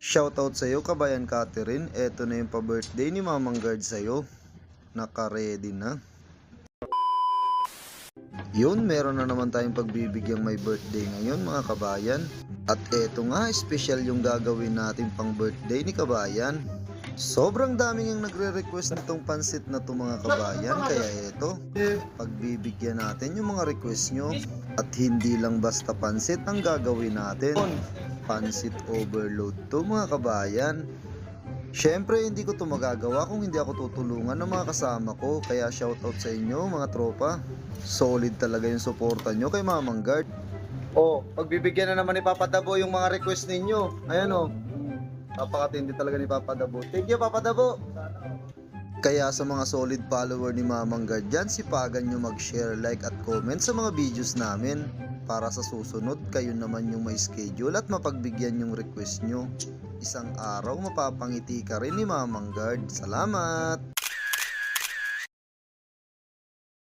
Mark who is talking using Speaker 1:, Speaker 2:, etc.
Speaker 1: Shoutout sa'yo, Kabayan Catherine. Eto na yung pa-birthday ni Mamang Guard sa'yo. Naka-ready na. Yun, meron na naman tayong pagbibigyang may birthday ngayon mga kabayan. At eto nga, special yung gagawin natin pang birthday ni Kabayan. Sobrang daming yung nagre-request nitong pansit na to mga kabayan. Kaya eto, pagbibigyan natin yung mga request nyo. At hindi lang basta pansit ang gagawin natin. Pansit overload to mga kabayan. Syempre hindi ko to magagawa kung hindi ako tutulungan ng mga kasama ko. Kaya shoutout sa inyo mga tropa. Solid talaga yung suporta nyo kay Mamang Guard. Pagbibigyan na naman ni Papa Dabo yung mga request ninyo. Ayan napakatindi talaga ni Papa Dabo. Thank you Papa Dabo. Kaya sa mga solid follower ni Mamang Guard dyan, sipagan nyo mag-share, like at comment sa mga videos namin. Para sa susunod, kayo naman yung may schedule at mapagbigyan yung request nyo. Isang araw mapapangiti ka rin ni Mamang Guard. Salamat!